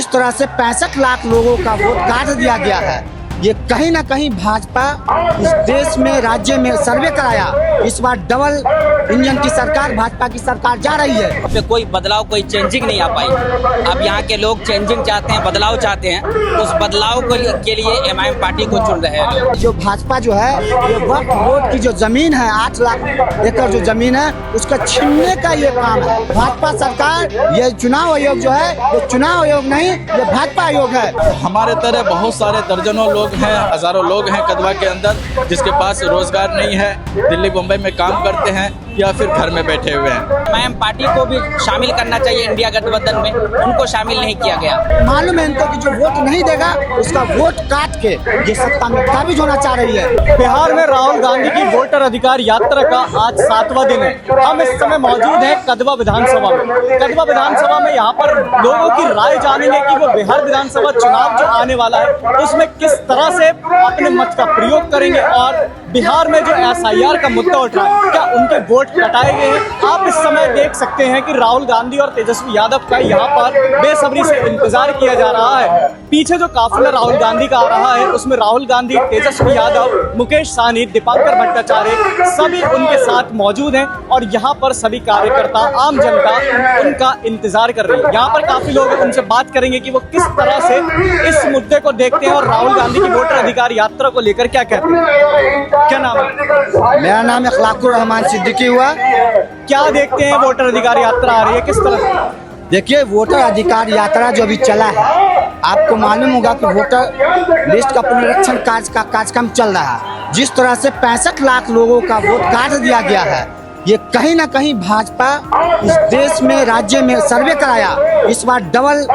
जिस तरह से 65 लाख लोगों का वोट काट दिया गया है, ये कहीं ना कहीं भाजपा इस देश में राज्य में सर्वे कराया, इस बार डबल इंजन की सरकार भाजपा की सरकार जा रही है। पे कोई बदलाव, कोई चेंजिंग नहीं आ पाई। अब यहाँ के लोग चेंजिंग चाहते हैं, बदलाव चाहते हैं, उस बदलाव के लिए एमआईएम पार्टी को चुन रहे हैं। जो भाजपा जो है ये वक्फ बोर्ड की जो जमीन है 8 लाख एकड़ जो जमीन है उसका छीनने का ये काम है। भाजपा सरकार, ये चुनाव आयोग जो है ये चुनाव आयोग नहीं, ये भाजपा आयोग है। हमारे तरह बहुत सारे दर्जनों लोग हैं, हजारों लोग हैं कदवा के अंदर जिसके पास रोजगार नहीं है, दिल्ली मुंबई में काम करते हैं या फिर घर में बैठे हुए हैं। एमआईएम पार्टी को भी शामिल करना चाहिए इंडिया गठबंधन में, उनको शामिल नहीं किया गया। मालूम है इनको कि जो वोट नहीं देगा उसका वोट काट के ये सत्ता में काबिज होना चाह रही है। बिहार में राहुल गांधी की वोटर अधिकार यात्रा का आज 7वां दिन है। हम इस समय मौजूद हैं कदवा विधानसभा में। कदवा विधानसभा में यहाँ पर लोगों की राय जानेंगे कि वो बिहार विधानसभा चुनाव जो आने वाला है उसमें किस तरह से अपने मत का प्रयोग करेंगे और बिहार में जो एसआईआर का मुद्दा उठ रहा है क्या उनके वोट कटाए गए हैं। आप इस समय देख सकते हैं कि राहुल गांधी और तेजस्वी यादव का यहाँ पर बेसब्री से इंतजार किया जा रहा है। पीछे जो काफिला राहुल गांधी का आ रहा है उसमें राहुल गांधी, तेजस्वी यादव, मुकेश सहनी, दीपांकर भट्टाचार्य सभी उनके साथ मौजूद हैं और यहाँ पर सभी कार्यकर्ता, आम जनता उनका इंतजार कर रही है। यहाँ पर काफी लोग उनसे बात करेंगे कि वो किस तरह से इस मुद्दे को देखते हैं और राहुल गांधी की वोटर अधिकार यात्रा को लेकर क्या कहते हैं। क्या नाम है? मेरा नाम अखलाकुर रहमान सिद्दीकी हुआ। क्या देखते हैं वोटर अधिकार यात्रा आ रही है किस तरह? देखिए, वोटर अधिकार यात्रा जो अभी चला है, आपको मालूम होगा कि वोटर लिस्ट का पुनरीक्षण कार्यक्रम चल रहा है। जिस तरह से 65 लाख लोगों का वोट काट दिया गया है, ये कहीं ना कहीं भाजपा इस देश में राज्य में सर्वे कराया, इस बार डबल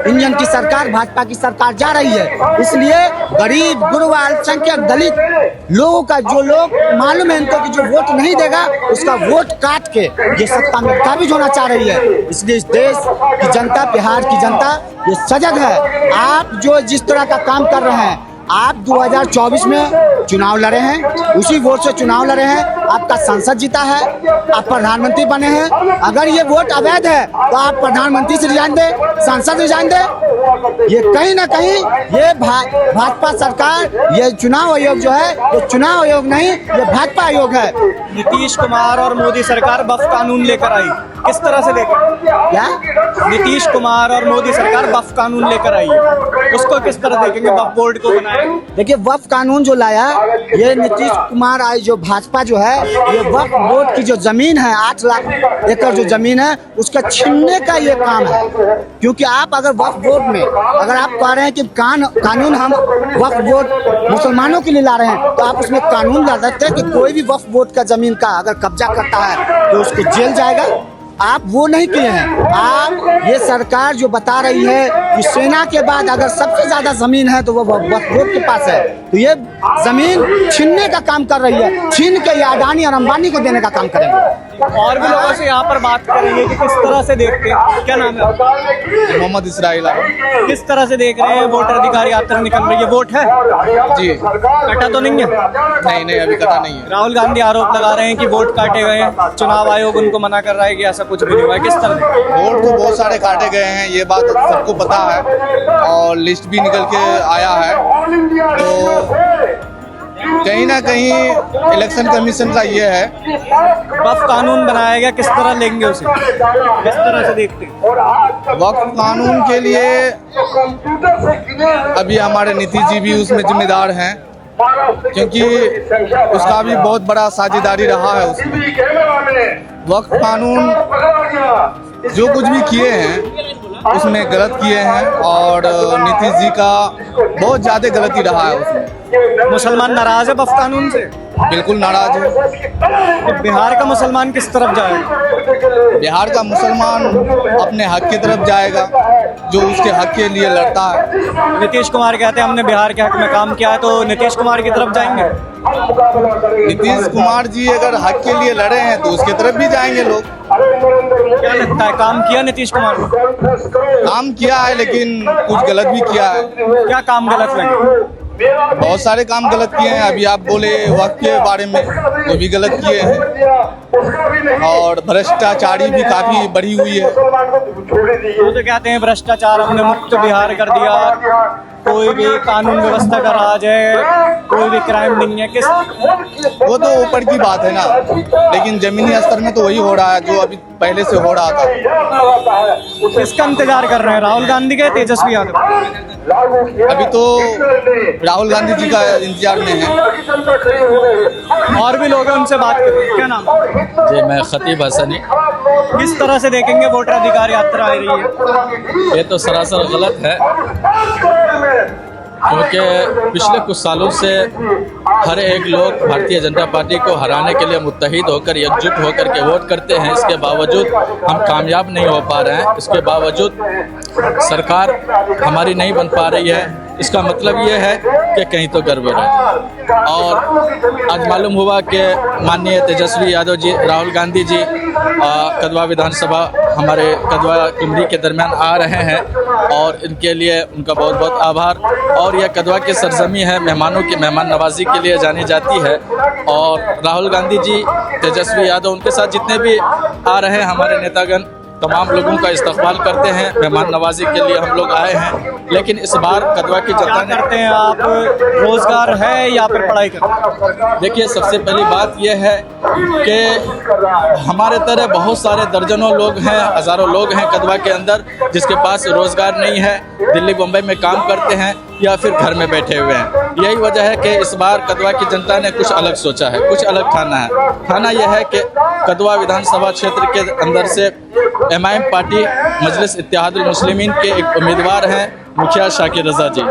इंजन की सरकार भाजपा की सरकार जा रही है। इसलिए गरीब, गुरबा, अल्पसंख्यक, दलित लोगों का, जो लोग मालूम है इनको कि जो वोट नहीं देगा उसका वोट काट के ये सत्ता में काबिज होना चाह रही है। इसलिए इस देश की जनता, बिहार की जनता ये सजग है। आप जो जिस तरह का काम कर रहे हैं, आप 2024 में चुनाव लड़े हैं, उसी वोट से चुनाव लड़े हैं, आपका सांसद जीता है, आप प्रधानमंत्री बने हैं। अगर ये वोट अवैध है तो आप प्रधानमंत्री से रिजाइन दे, सांसद रिजाइन दे। ये कहीं ना कहीं ये भाजपा सरकार, ये चुनाव आयोग जो है ये चुनाव आयोग नहीं, ये भाजपा आयोग है। नीतीश कुमार और मोदी सरकार वक्फ कानून लेकर आई, किस तरह से देखें? क्या नीतीश कुमार और मोदी सरकार वक्फ कानून लेकर आई है, उसको किस तरह देखेंगे? वक्फ बोर्ड को बनाया। देखिए, वक्फ कानून जो लाया ये नीतीश कुमार आए, जो भाजपा जो है ये वक्फ बोर्ड की जो जमीन है 8 लाख एकड़ जो जमीन है उसका छीनने का ये काम है। क्योंकि आप अगर वक्फ बोर्ड में अगर आप कह रहे हैं कि कानून हम वक्फ बोर्ड मुसलमानों के लिए ला रहे हैं, तो आप उसमें कानून ला सकते हैं कि कोई भी वक्फ बोर्ड का जमीन का अगर कब्जा करता है तो उसको जेल जाएगा। आप वो नहीं किए हैं। आप ये सरकार जो बता रही है कि सेना के बाद अगर सबसे ज्यादा जमीन है तो वो वक्फ बोर्ड के पास है, तो ये जमीन छीनने का काम कर रही है। छीन के ये अडानी और अंबानी को देने का काम करेंगे। और भी लोगों से यहाँ पर बात करेंगे कि किस तरह से देखते हैं। क्या नाम है? मोहम्मद इसराइल। किस तरह से देख रहे हैं वोटर अधिकार यात्रा निकल रही है? वोट है जी, कटा तो नहीं है? नहीं अभी कटा नहीं है। राहुल गांधी आरोप लगा रहे हैं कि वोट काटे गए हैं, चुनाव आयोग उनको मना कर रहा है कि ऐसा कुछ भी नहीं हुआ है। किस तरह? वोट तो बहुत सारे काटे गए हैं, ये बात सबको पता है और लिस्ट भी निकल के आया है। तो कहीं ना कहीं इलेक्शन कमीशन का ये है। वक्फ कानून बनाया गया, किस तरह लेंगे उसे? किस तरह से देखते हैं? वक्फ कानून के लिए अभी हमारे नीतीश जी भी उसमें जिम्मेदार हैं, क्योंकि उसका भी बहुत बड़ा साझेदारी रहा है उसमें। वक्फ कानून जो कुछ भी किए हैं उसमें गलत किए हैं और नीतीश जी का बहुत ज़्यादा गलती रहा है उसमें। मुसलमान नाराज है वक्फ कानून से? बिल्कुल नाराज है। तो बिहार का मुसलमान किस तरफ जाएगा? बिहार का मुसलमान अपने हक की तरफ जाएगा, जो उसके हक के लिए लड़ता है। नीतीश कुमार कहते हैं हमने बिहार के हक में काम किया है, तो नीतीश कुमार की तरफ जाएंगे? नीतीश कुमार जी अगर हक के लिए लड़े हैं तो उसके तरफ भी जाएंगे लोग। क्या लगता है काम किया नीतीश कुमार ने? काम किया है लेकिन कुछ गलत भी किया है। क्या काम गलत लगे? बहुत सारे काम गलत किए हैं। अभी आप बोले वक्त के बारे में, वो भी गलत किए हैं और भ्रष्टाचारी भी काफ़ी बढ़ी हुई है। वो तो कहते हैं भ्रष्टाचार हमने मुक्त बिहार कर दिया, कोई भी कानून व्यवस्था का राज है, कोई भी क्राइम नहीं है। किस वो तो ऊपर की बात है ना, लेकिन जमीनी स्तर में तो वही हो रहा है जो अभी पहले से हो रहा था। किसका इंतजार कर रहे हैं, राहुल गांधी का, तेजस्वी यादव? अभी तो राहुल गांधी जी का इंतजार में है। और भी लोग हैं, उनसे बात करें। क्या नाम? जी, मैं खतीब हसनी। किस तरह से देखेंगे वोटर अधिकार यात्रा आ रही है? ये तो सरासर गलत है, क्योंकि पिछले कुछ सालों से हर एक लोग भारतीय जनता पार्टी को हराने के लिए मुत्तहिद होकर, एकजुट होकर के वोट करते हैं। इसके बावजूद हम कामयाब नहीं हो पा रहे हैं। इसके बावजूद सरकार हमारी नहीं बन पा रही है। इसका मतलब ये है कि कहीं तो गड़बड़ है। और आज मालूम हुआ कि माननीय तेजस्वी यादव जी, राहुल गांधी जी कदवा विधानसभा हमारे कदवा कुमरी के दरमियान आ रहे हैं और इनके लिए उनका बहुत बहुत आभार। और यह कदवा की सरजमी है, मेहमानों की मेहमान नवाजी के लिए जानी जाती है। और राहुल गांधी जी, तेजस्वी यादव, उनके साथ जितने भी आ रहे हैं हमारे नेतागण, तमाम लोगों का इस्तकबाल करते हैं। मेहमान नवाजी के लिए हम लोग आए हैं। लेकिन इस बार कदवा की जनता ने करते हैं आप, रोजगार है या फिर पढ़ाई करते? देखिए, सबसे पहली बात यह है कि हमारे तरह बहुत सारे दर्जनों लोग हैं, हज़ारों लोग हैं कदवा के अंदर जिसके पास रोज़गार नहीं है, दिल्ली बम्बई में काम करते हैं या फिर घर में बैठे हुए हैं। यही वजह है कि इस बार कदवा की जनता ने कुछ अलग सोचा है, कुछ अलग ठाना है। ठाना यह है कि कदवा विधानसभा क्षेत्र के अंदर से एमआईएम पार्टी मजलिस इत्तेहादुल मुस्लिमीन के एक उम्मीदवार हैं मुखिया शाकिर रज़ा जी।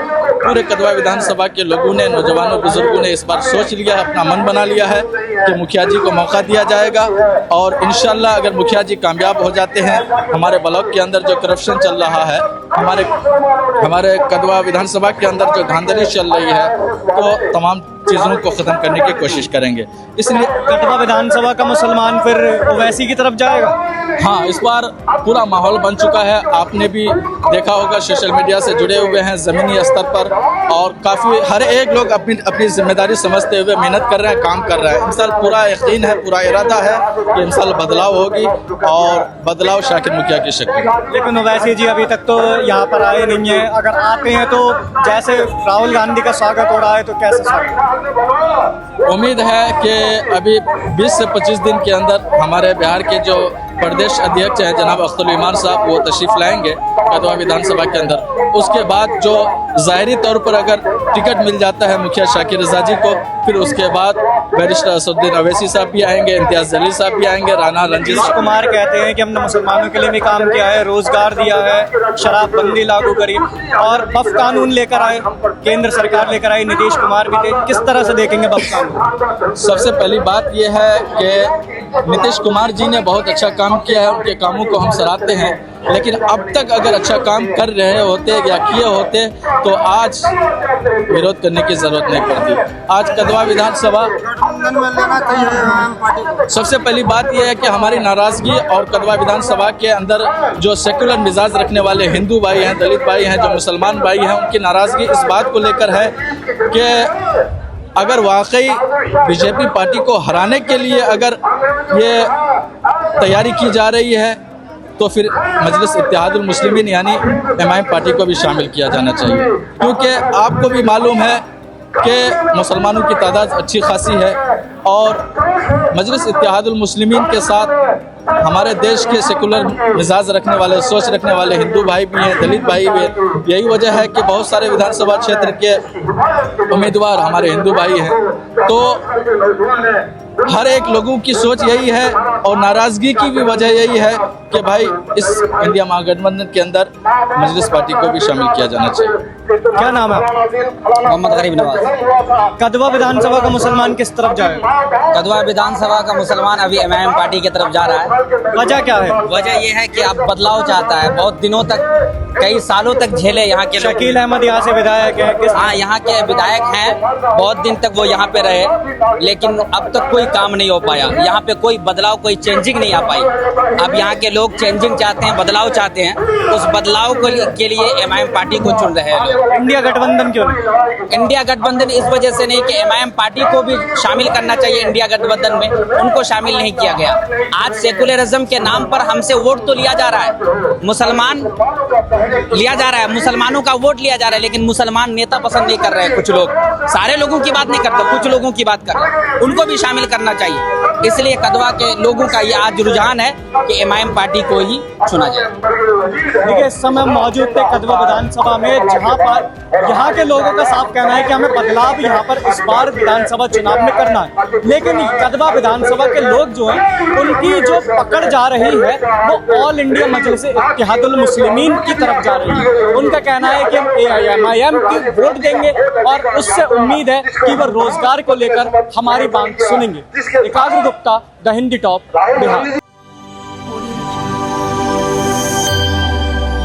पूरे कदवा विधानसभा के लोगों ने, नौजवानों बुजुर्गों ने इस बार सोच लिया, अपना मन बना लिया है कि मुखिया जी को मौका दिया जाएगा। और इंशाल्लाह अगर मुखिया जी कामयाब हो जाते हैं, हमारे ब्लॉक के अंदर जो करप्शन चल रहा है, हमारे कदवा विधानसभा के अंदर जो धांधली चल रही है, तो तमाम चीज़ों को ख़त्म करने की कोशिश करेंगे। इसलिए कदवा विधानसभा का मुसलमान फिर ओवैसी की तरफ जाएगा? हाँ, इस बार पूरा माहौल बन चुका है। आपने भी देखा होगा, सोशल मीडिया से जुड़े हुए हैं ज़मीनी स्तर पर, और काफ़ी हर एक लोग अपनी जिम्मेदारी समझते हुए मेहनत कर रहे हैं, काम कर रहे हैं। इंशाल्लाह पूरा यकीन है, पूरा इरादा है कि इंशाल्लाह बदलाव होगी और बदलाव शाकिर मुखिया की शक्ल में। लेकिन ओवैसी जी अभी तक तो यहाँ पर आए नहीं हैं। अगर आते हैं तो जैसे राहुल गांधी का स्वागत हो रहा है, तो कैसे स्वागत? उम्मीद है कि अभी 20 से 25 दिन के अंदर हमारे बिहार के जो प्रदेश अध्यक्ष हैं जनाब अख्तरुल ईमान साहब, वो तशरीफ़ लाएंगे कदवा विधानसभा के अंदर। उसके बाद जो ज़ाहिरी तौर पर अगर टिकट मिल जाता है मुखिया शाकिर रज़ा जी को, फिर उसके बाद बैरिस्टर असदुद्दीन अवैसी साहब भी आएंगे, इम्तियाज़ जलील साहब भी आएंगे, राना रंजीत कुमार कहते हैं कि हमने मुसलमानों के लिए भी काम किया है, रोजगार दिया है, शराबबंदी लागू करी और वक्फ कानून लेकर आए, केंद्र सरकार लेकर आई, नीतीश कुमार भी थे। किस तरह से देखेंगे वक्फ कानून? सबसे पहली बात यह है कि नीतीश कुमार जी ने बहुत अच्छा काम किया है, उनके कामों को हम सराहते हैं। लेकिन अब तक अगर अच्छा काम कर रहे होते या किए होते तो आज विरोध करने की ज़रूरत नहीं पड़ती। आज कदवा विधानसभा, सबसे पहली बात यह है कि हमारी नाराज़गी और कदवा विधानसभा के अंदर जो सेकुलर मिजाज रखने वाले हिंदू भाई हैं, दलित भाई हैं, जो मुसलमान भाई हैं, उनकी नाराज़गी इस बात को लेकर है कि अगर वाकई बीजेपी पार्टी को हराने के लिए अगर ये तैयारी की जा रही है, तो फिर मजलिस इत्तेहादुल मुस्लिमीन यानी एमआईएम पार्टी को भी शामिल किया जाना चाहिए। क्योंकि आपको भी मालूम है कि मुसलमानों की तादाद अच्छी खासी है और मजलिस इत्तेहादुल मुस्लिमीन के साथ हमारे देश के सेकुलर मिजाज रखने वाले, सोच रखने वाले हिंदू भाई भी हैं, दलित भाई भी हैं। यही वजह है कि बहुत सारे विधानसभा क्षेत्र के उम्मीदवार हमारे हिंदू भाई हैं। तो हर एक लोगों की सोच यही है और नाराज़गी की भी वजह यही है कि भाई इस इंडिया महागठबंधन के अंदर मजलिस पार्टी को भी शामिल किया जाना चाहिए। क्या नाम है? मोहम्मद गरीब नवाज। कदवा विधानसभा का मुसलमान किस तरफ जाएगा? कदवा विधानसभा का मुसलमान अभी एमआईएम पार्टी की तरफ जा रहा है। वजह क्या है? वजह यह है कि अब बदलाव चाहता है। बहुत दिनों तक, कई सालों तक झेले यहाँ के शकील अहमद यहाँ से विधायक है। हाँ, यहाँ के विधायक हैं, बहुत दिन तक वो यहाँ पे रहे, लेकिन अब तक कोई काम नहीं हो पाया। यहाँ पे कोई बदलाव, कोई चेंजिंग नहीं आ पाई। अब यहाँ के लोग चेंजिंग चाहते हैं, बदलाव चाहते हैं। उस बदलाव के लिए एमआईएम पार्टी को चुन रहे हैं लोग। हैं। इंडिया गठबंधन क्यों नहीं? इंडिया गठबंधन इस वजह से नहीं कि एमआईएम पार्टी को भी शामिल करना चाहिए इंडिया गठबंधन में, उनको शामिल नहीं किया गया। आज सेकुलरिज्म के नाम पर हमसे वोट तो लिया जा रहा है, मुसलमान लिया जा रहा है, मुसलमानों का वोट लिया जा रहा है, लेकिन मुसलमान नेता पसंद नहीं कर रहे हैं। कुछ लोग, सारे लोगों की बात नहीं करते, कुछ लोगों की बात कर रहे हैं, उनको भी शामिल करना चाहिए। इसलिए कदवा के लोगों का ये आज रुझान है कि एमआईएम पार्टी को ही चुना जाए। देखिए, इस समय मौजूद थे कदवा विधानसभा में, जहां पर यहाँ के लोगों का साफ कहना है कि हमें बदलाव यहाँ पर इस बार विधानसभा चुनाव में करना है। लेकिन कदवा विधानसभा के लोग जो हैं, उनकी जो पकड़ जा रही है वो ऑल इंडिया मजलिस इत्तेहादुल मुस्लिमीन की तरफ जा रही है। उनका कहना है कि हम एमआईएम की वोट देंगे और उससे उम्मीद है कि वो रोजगार को लेकर हमारी बात सुनेंगे। एकाग्र गुप्ता, द हिंदी टॉप, बिहार।